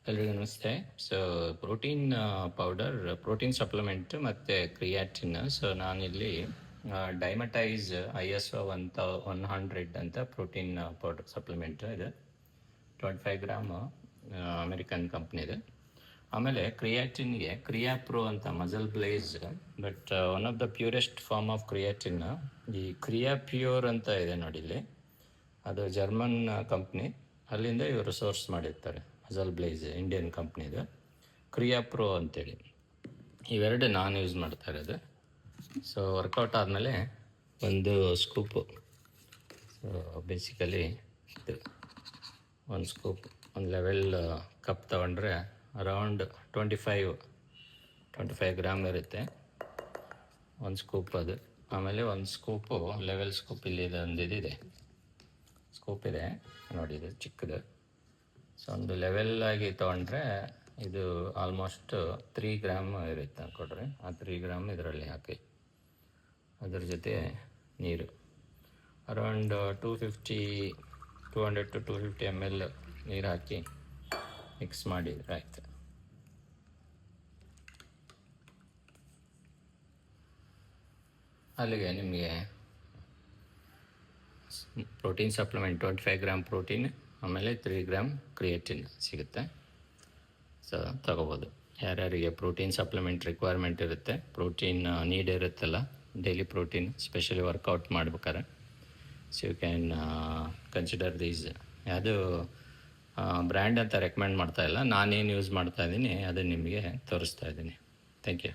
ಎಲ್ರಿಗೂ ನಮಸ್ತೆ. So protein powder, protein supplement ಮತ್ತು ಕ್ರಿಯಾಟಿನ್. ಸೊ ನಾನಿಲ್ಲಿ ಡೈಮಟೈಸ್ ISO 100 ಅಂತ ಪ್ರೋಟೀನ್ ಪೌಡರ್ ಸಪ್ಲಿಮೆಂಟ್ ಇದೆ. 25 ಗ್ರಾಮ್ ಅಮೆರಿಕನ್ ಕಂಪ್ನಿದೆ. ಆಮೇಲೆ ಕ್ರಿಯಾಟಿನ್ಗೆ ಕ್ರಿಯಾಪ್ರೋ ಅಂತ MuscleBlaze, but one of the purest form of creatine ಈ ಕ್ರಿಯಾಪ್ಯೂರ್ ಅಂತ ಇದೆ ನೋಡಿ ಇಲ್ಲಿ. ಅದು ಜರ್ಮನ್ ಕಂಪ್ನಿ, ಅಲ್ಲಿಂದ ಇವರು ಸೋರ್ಸ್ ಮಾಡಿರ್ತಾರೆ. ಮಸಲ್ ಬ್ಲೇಸ್ ಇಂಡಿಯನ್ ಕಂಪ್ನಿದು. ಕ್ರಿಯಾಪ್ರೋ ಅಂತೇಳಿ ಇವೆರಡು ನಾನು ಯೂಸ್ ಮಾಡ್ತಾ ಇರೋದು. ಸೊ ವರ್ಕೌಟ್ ಆದಮೇಲೆ ಒಂದು ಸ್ಕೂಪು, ಸೊ ಬೇಸಿಕಲಿ ಇದು ಒಂದು ಸ್ಕೂಪ್, ಒಂದು ಲೆವೆಲ್ ಕಪ್ ತೊಗೊಂಡ್ರೆ ಅರೌಂಡ್ 25 ಗ್ರಾಮ್ ಇರುತ್ತೆ ಒಂದು ಸ್ಕೂಪ್ ಅದು. ಆಮೇಲೆ ಒಂದು ಸ್ಕೂಪು ಲೆವೆಲ್ ಸ್ಕೂಪ್, ಇಲ್ಲಿ ಒಂದು ಇದಿದೆ ಸ್ಕೂಪ್ ಇದೆ ನೋಡಿ, ಇದು ಚಿಕ್ಕದು. ಸೊ ಒಂದು ಲೆವೆಲ್ ಆಗಿ ತೊಗೊಂಡ್ರೆ ಇದು ಆಲ್ಮೋಸ್ಟ್ 3 ಗ್ರಾಮ್ ಇರುತ್ತೆ ಅಂದ್ಕೊಡ್ರಿ. ಆ 3 ಗ್ರಾಮ್ ಇದರಲ್ಲಿ ಹಾಕಿ, ಅದರ ಜೊತೆ ನೀರು ಅರೌಂಡ್ 200 to 250 ml ನೀರು ಹಾಕಿ ಮಿಕ್ಸ್ ಮಾಡಿದರೆ ಆಯ್ತು. ಅಲ್ಲಿಗೆ ನಿಮಗೆ ಪ್ರೋಟೀನ್ ಸಪ್ಲಿಮೆಂಟ್ 25 ಗ್ರಾಮ್ ಪ್ರೋಟೀನ್, ಆಮೇಲೆ 3 ಗ್ರಾಮ್ ಕ್ರಿಯೇಟಿನ್ ಸಿಗುತ್ತೆ. ಸೊ ತಗೋಬೋದು. ಯಾರ್ಯಾರಿಗೆ ಪ್ರೋಟೀನ್ ಸಪ್ಲಿಮೆಂಟ್ ರಿಕ್ವೈರ್ಮೆಂಟ್ ಇರುತ್ತೆ, ಪ್ರೋಟೀನ್ ನೀಡ್ ಇರುತ್ತಲ್ಲ ಡೈಲಿ ಪ್ರೋಟೀನ್, ಸ್ಪೆಷಲಿ ವರ್ಕೌಟ್ ಮಾಡ್ಬೇಕಾರೆ, so you can consider these. ಯಾವುದು ಬ್ರ್ಯಾಂಡ್ ಅಂತ ರೆಕಮೆಂಡ್ ಮಾಡ್ತಾಯಿಲ್ಲ, ನಾನೇನು ಯೂಸ್ ಮಾಡ್ತಾಯಿದ್ದೀನಿ ಅದನ್ನು ನಿಮಗೆ ತೋರಿಸ್ತಾ ಇದ್ದೀನಿ. Thank you.